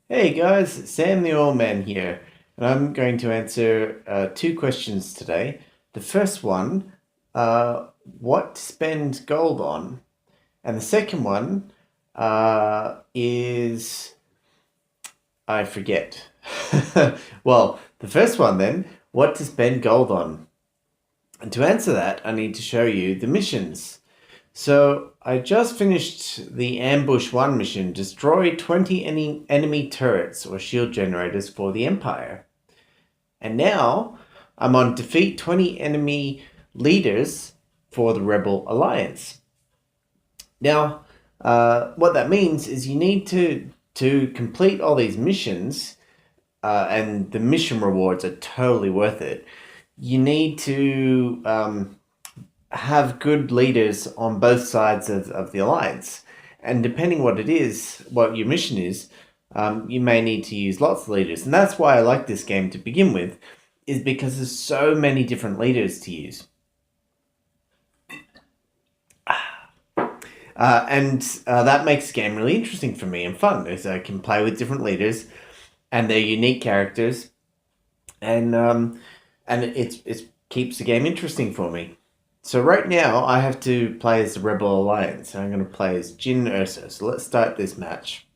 Hey guys, Sam the Old Man here, and I'm going to answer two questions today. The first one, what to spend gold on? And the second one is, I forget. Well, the first one then, what to spend gold on? And to answer that, I need to show you the missions. So I just finished the Ambush 1 mission, destroy 20 enemy turrets or shield generators for the Empire. And now I'm on defeat 20 enemy leaders for the Rebel Alliance. Now, what that means is you need to complete all these missions, and the mission rewards are totally worth it. You need to have good leaders on both sides of the alliance. And depending what your mission is, you may need to use lots of leaders. And that's why I like this game to begin with, is because there's so many different leaders to use. And that makes the game really interesting for me and fun, as I can play with different leaders and their unique characters, and it keeps the game interesting for me. So right now I have to play as the Rebel Alliance, and I'm going to play as Jyn Erso. So let's start this match.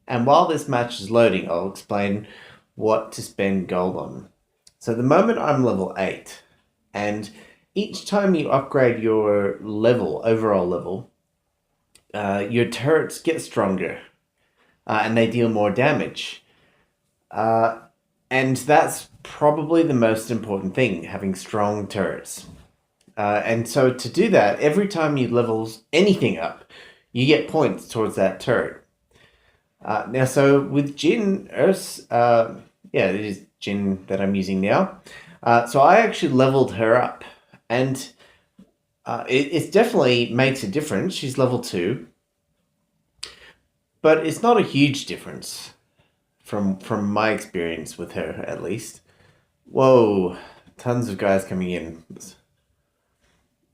And while this match is loading, I'll explain what to spend gold on. So at the moment I'm level 8, and each time you upgrade your overall level, your turrets get stronger, and they deal more damage. And that's probably the most important thing, having strong turrets. And so to do that, every time you level anything up, you get points towards that turret. Now, so with Jyn Urs, yeah, it is Jyn that I'm using now. So I actually leveled her up, and it definitely makes a difference. She's level 2, but it's not a huge difference from my experience with her, at least. Whoa, tons of guys coming in.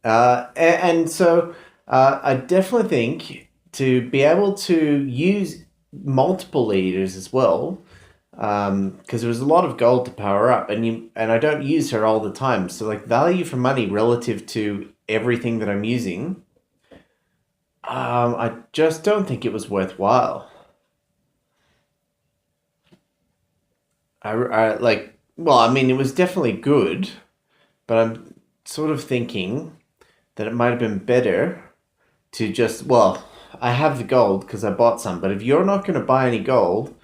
And so I definitely think to be able to use multiple leaders as well, because there was a lot of gold to power up, and I don't use her all the time. So like value for money relative to everything that I'm using, I just don't think it was worthwhile. I like well, I mean, it was definitely good, but I'm sort of thinking that it might have been better to just, well, I have the gold because I bought some, but if you're not going to buy any gold,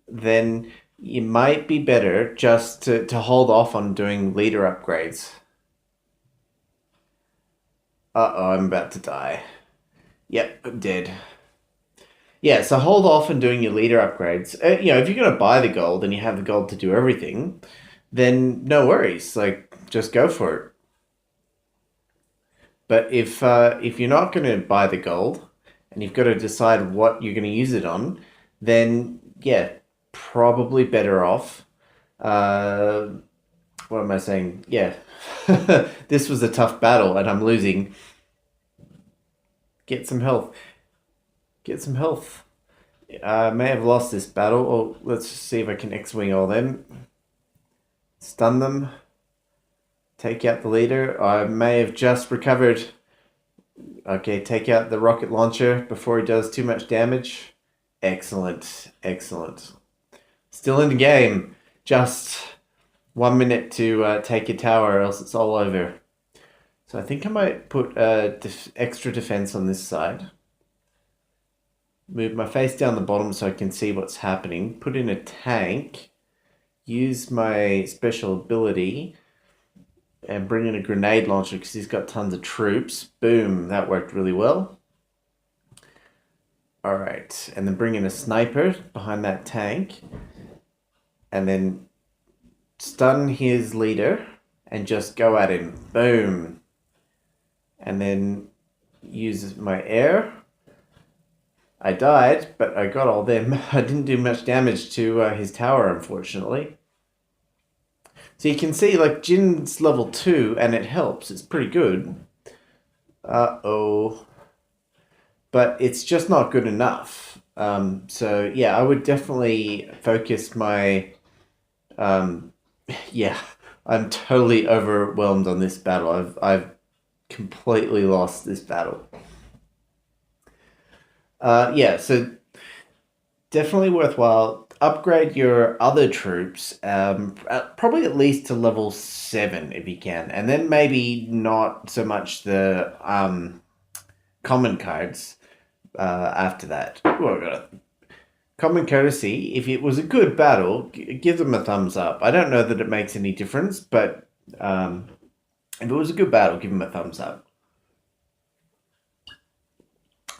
then it might be better just to hold off on doing leader upgrades. Uh-oh, I'm about to die. Yep, I'm dead. Yeah, so hold off on doing your leader upgrades. If you're going to buy the gold and you have the gold to do everything, then no worries. Like, just go for it. But if you're not going to buy the gold and you've got to decide what you're going to use it on, then yeah, probably better off. Uh, what am I saying? Yeah, this was a tough battle and I'm losing. Get some health. Get some health. I may have lost this battle. Oh, let's see if I can X-wing all them. Stun them. Take out the leader. I may have just recovered. Okay, take out the rocket launcher before he does too much damage. Excellent, excellent. Still in the game. Just 1 minute to take a tower, or else it's all over. So I think I might put extra defense on this side. Move my face down the bottom so I can see what's happening. Put in a tank. Use my special ability and bring in a grenade launcher because he's got tons of troops. Boom, that worked really well. All right, and then bring in a sniper behind that tank, and then stun his leader and just go at him. Boom. And then use my air. I died, but I got all them. I didn't do much damage to his tower, unfortunately. So you can see, like, Jyn's level 2, and it helps. It's pretty good. Uh-oh. But it's just not good enough. So yeah, I would definitely focus my yeah, I'm totally overwhelmed on this battle. I've completely lost this battle. Yeah, so definitely worthwhile. Upgrade your other troops, probably at least to level 7 if you can, and then maybe not so much the common cards after that. Oh, I got it. Common courtesy, if it was a good battle, give them a thumbs up. I don't know that it makes any difference, but if it was a good battle, give them a thumbs up.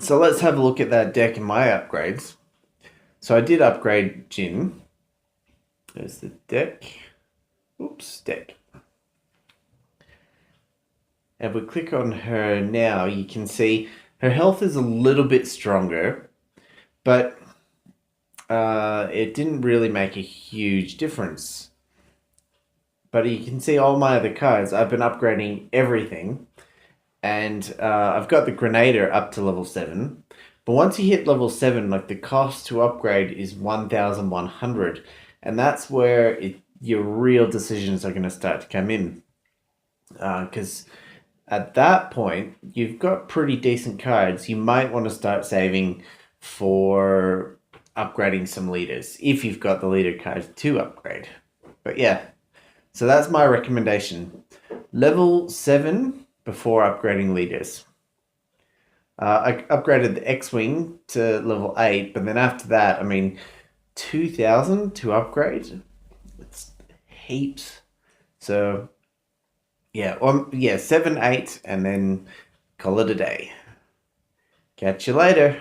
So let's have a look at that deck and my upgrades. So I did upgrade Jin. There's the deck. Oops, deck. If we click on her now, you can see her health is a little bit stronger, but it didn't really make a huge difference. But you can see all my other cards, I've been upgrading everything. And I've got the Grenader up to level 7. But once you hit level 7, like the cost to upgrade is 1,100. And that's where your real decisions are going to start to come in. Because at that point, you've got pretty decent cards. You might want to start saving for upgrading some leaders if you've got the leader cards to upgrade. But yeah, so that's my recommendation. Level 7 before upgrading leaders. I upgraded the X-Wing to level 8, but then after that, I mean, 2,000 to upgrade? It's heaps. So, yeah, 7, 8, and then call it a day. Catch you later.